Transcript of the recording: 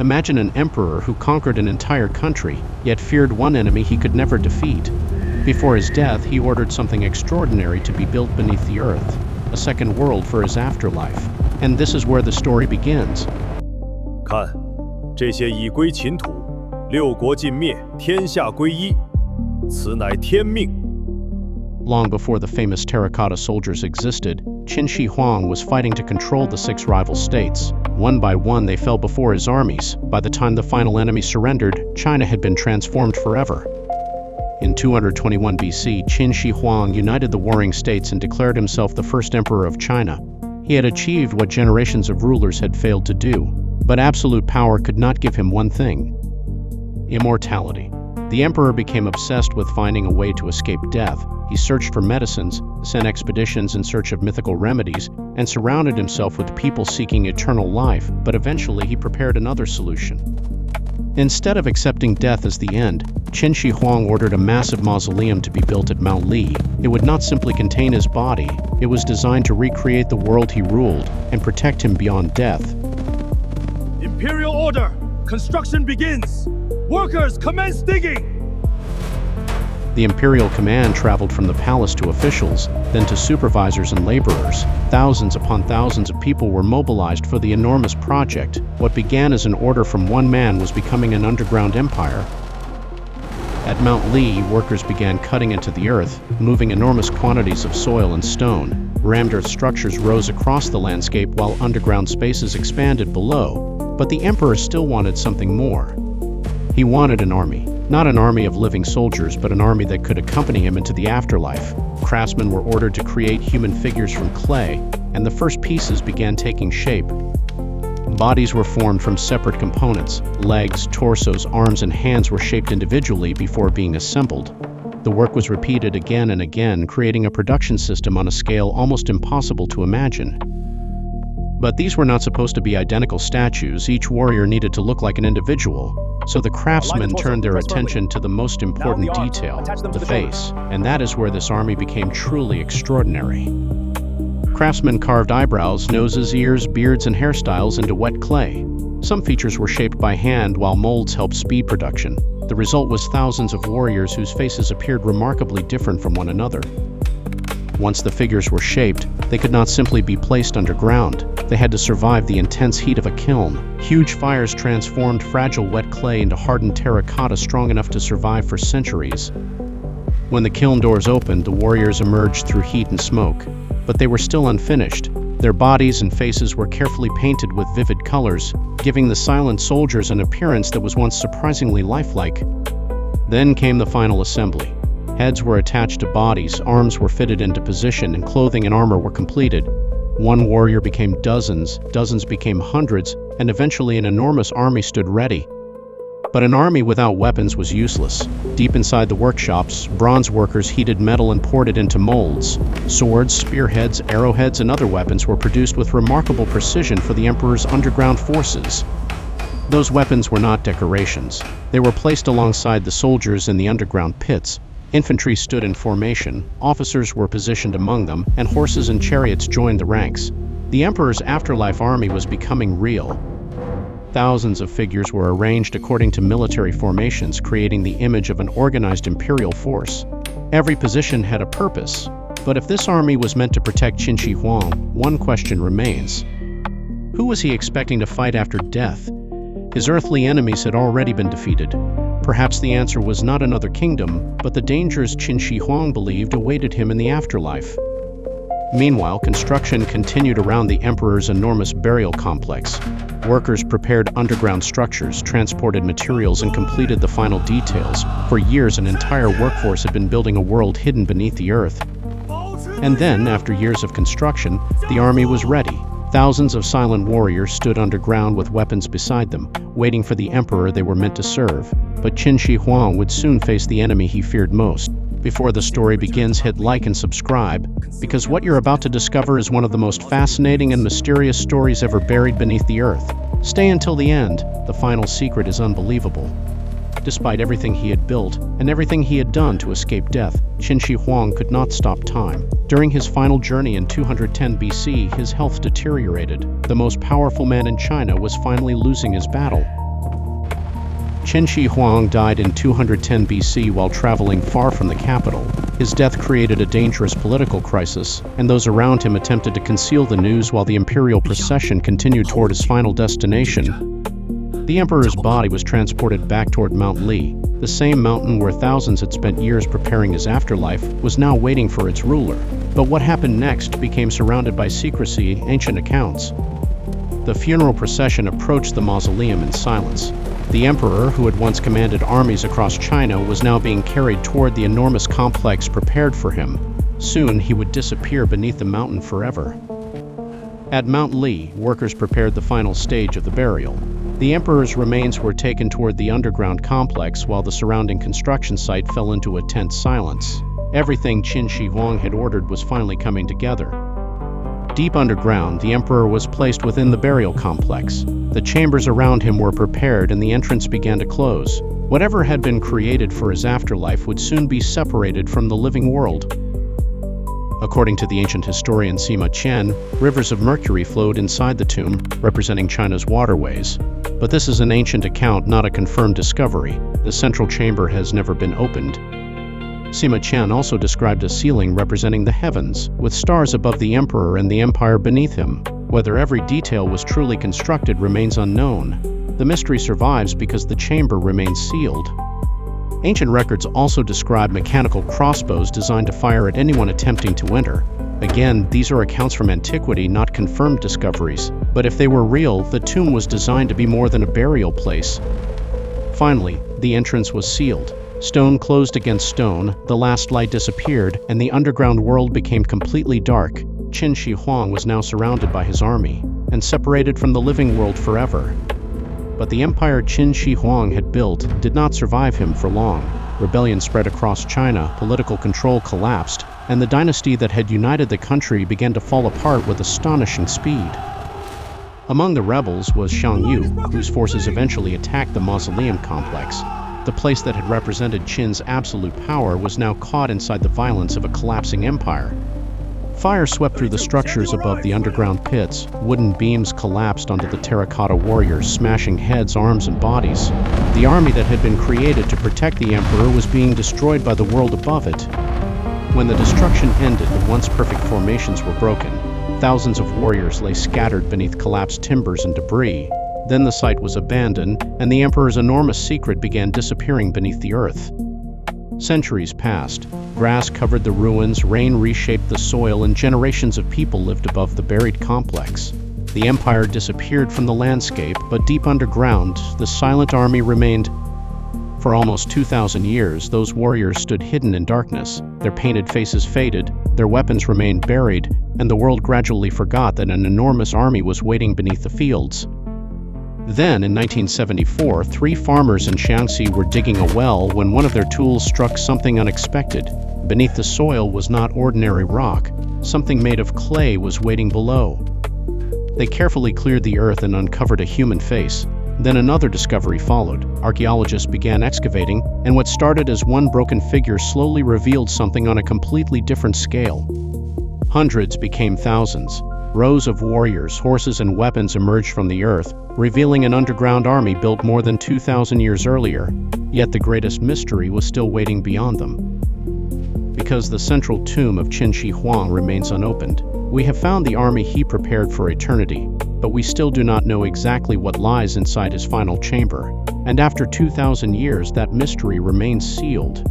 Imagine an emperor who conquered an entire country, yet feared one enemy he could never defeat. Before his death, he ordered something extraordinary to be built beneath the earth, a second world for his afterlife. And this is where the story begins. 看，这些已归秦土，六国尽灭，天下归一，此乃天命。 Long before the famous terracotta soldiers existed, Qin Shi Huang was fighting to control the 6 rival states. One by one, they fell before his armies. By the time the final enemy surrendered, China had been transformed forever. In 221 BC, Qin Shi Huang united the warring states and declared himself the first emperor of China. He had achieved what generations of rulers had failed to do, but absolute power could not give him one thing: immortality. The emperor became obsessed with finding a way to escape death. He searched for medicines, sent expeditions in search of mythical remedies, and surrounded himself with people seeking eternal life, but eventually he prepared another solution. Instead of accepting death as the end, Qin Shi Huang ordered a massive mausoleum to be built at Mount Li. It would not simply contain his body, it was designed to recreate the world he ruled and protect him beyond death. Imperial order! Construction begins! Workers, commence digging! The imperial command traveled from the palace to officials, then to supervisors and laborers. Thousands upon thousands of people were mobilized for the enormous project. What began as an order from one man was becoming an underground empire. At Mount Li, workers began cutting into the earth, moving enormous quantities of soil and stone. Rammed earth structures rose across the landscape while underground spaces expanded below. But the emperor still wanted something more. He wanted an army. Not an army of living soldiers, but an army that could accompany him into the afterlife. Craftsmen were ordered to create human figures from clay, and the first pieces began taking shape. Bodies were formed from separate components. Legs, torsos, arms, and hands were shaped individually before being assembled. The work was repeated again and again, creating a production system on a scale almost impossible to imagine. But these were not supposed to be identical statues. Each warrior needed to look like an individual. So the craftsmen turned their attention to the most important detail, the face, and that is where this army became truly extraordinary. Craftsmen carved eyebrows, noses, ears, beards, and hairstyles into wet clay. Some features were shaped by hand, while molds helped speed production. The result was thousands of warriors whose faces appeared remarkably different from one another. Once the figures were shaped, they could not simply be placed underground. They had to survive the intense heat of a kiln. Huge fires transformed fragile wet clay into hardened terracotta strong enough to survive for centuries. When the kiln doors opened, the warriors emerged through heat and smoke. But they were still unfinished. Their bodies and faces were carefully painted with vivid colors, giving the silent soldiers an appearance that was once surprisingly lifelike. Then came the final assembly. Heads were attached to bodies, arms were fitted into position, and clothing and armor were completed. One warrior became dozens, dozens became hundreds, and eventually an enormous army stood ready. But an army without weapons was useless. Deep inside the workshops, bronze workers heated metal and poured it into molds. Swords, spearheads, arrowheads, and other weapons were produced with remarkable precision for the emperor's underground forces. Those weapons were not decorations. They were placed alongside the soldiers in the underground pits. Infantry stood in formation, officers were positioned among them, and horses and chariots joined the ranks. The emperor's afterlife army was becoming real. Thousands of figures were arranged according to military formations, creating the image of an organized imperial force. Every position had a purpose. But if this army was meant to protect Qin Shi Huang, one question remains. Who was he expecting to fight after death? His earthly enemies had already been defeated. Perhaps the answer was not another kingdom, but the dangers Qin Shi Huang believed awaited him in the afterlife. Meanwhile, construction continued around the emperor's enormous burial complex. Workers prepared underground structures, transported materials, and completed the final details. For years, an entire workforce had been building a world hidden beneath the earth. And then, after years of construction, the army was ready. Thousands of silent warriors stood underground with weapons beside them, waiting for the emperor they were meant to serve. But Qin Shi Huang would soon face the enemy he feared most. Before the story begins, hit like and subscribe, because what you're about to discover is one of the most fascinating and mysterious stories ever buried beneath the earth. Stay until the end. The final secret is unbelievable. Despite everything he had built and everything he had done to escape death, Qin Shi Huang could not stop time. During his final journey in 210 BC, his health deteriorated. The most powerful man in China was finally losing his battle. Qin Shi Huang died in 210 BC while traveling far from the capital. His death created a dangerous political crisis, and those around him attempted to conceal the news while the imperial procession continued toward his final destination. The emperor's body was transported back toward Mount Li. The same mountain where thousands had spent years preparing his afterlife was now waiting for its ruler. But what happened next became surrounded by secrecy, ancient accounts. The funeral procession approached the mausoleum in silence. The emperor, who had once commanded armies across China, was now being carried toward the enormous complex prepared for him. Soon he would disappear beneath the mountain forever. At Mount Li, workers prepared the final stage of the burial. The emperor's remains were taken toward the underground complex while the surrounding construction site fell into a tense silence. Everything Qin Shi Huang had ordered was finally coming together. Deep underground, the emperor was placed within the burial complex. The chambers around him were prepared and the entrance began to close. Whatever had been created for his afterlife would soon be separated from the living world. According to the ancient historian Sima Qian, rivers of mercury flowed inside the tomb, representing China's waterways. But this is an ancient account, not a confirmed discovery. The central chamber has never been opened. Sima Qian also described a ceiling representing the heavens, with stars above the emperor and the empire beneath him. Whether every detail was truly constructed remains unknown. The mystery survives because the chamber remains sealed. Ancient records also describe mechanical crossbows designed to fire at anyone attempting to enter. Again, these are accounts from antiquity, not confirmed discoveries. But if they were real, the tomb was designed to be more than a burial place. Finally, the entrance was sealed. Stone closed against stone, the last light disappeared, and the underground world became completely dark. Qin Shi Huang was now surrounded by his army, and separated from the living world forever. But the empire Qin Shi Huang had built did not survive him for long. Rebellion spread across China, political control collapsed, and the dynasty that had united the country began to fall apart with astonishing speed. Among the rebels was Xiang Yu, whose forces eventually attacked the mausoleum complex. The place that had represented Qin's absolute power was now caught inside the violence of a collapsing empire. Fire swept through the structures above the underground pits. Wooden beams collapsed onto the Terracotta Warriors, smashing heads, arms, and bodies. The army that had been created to protect the emperor was being destroyed by the world above it. When the destruction ended, the once perfect formations were broken. Thousands of warriors lay scattered beneath collapsed timbers and debris. Then the site was abandoned, and the emperor's enormous secret began disappearing beneath the earth. Centuries passed. Grass covered the ruins, rain reshaped the soil, and generations of people lived above the buried complex. The empire disappeared from the landscape, but deep underground, the silent army remained. For almost 2,000 years, those warriors stood hidden in darkness. Their painted faces faded, their weapons remained buried, and the world gradually forgot that an enormous army was waiting beneath the fields. Then, in 1974, 3 farmers in Shaanxi were digging a well when one of their tools struck something unexpected. Beneath the soil was not ordinary rock. Something made of clay was waiting below. They carefully cleared the earth and uncovered a human face. Then another discovery followed. Archaeologists began excavating, and what started as one broken figure slowly revealed something on a completely different scale. Hundreds became thousands. Rows of warriors, horses, and weapons emerged from the earth, revealing an underground army built more than 2,000 years earlier. Yet the greatest mystery was still waiting beyond them. Because the central tomb of Qin Shi Huang remains unopened, we have found the army he prepared for eternity, but we still do not know exactly what lies inside his final chamber. And after 2,000 years, that mystery remains sealed.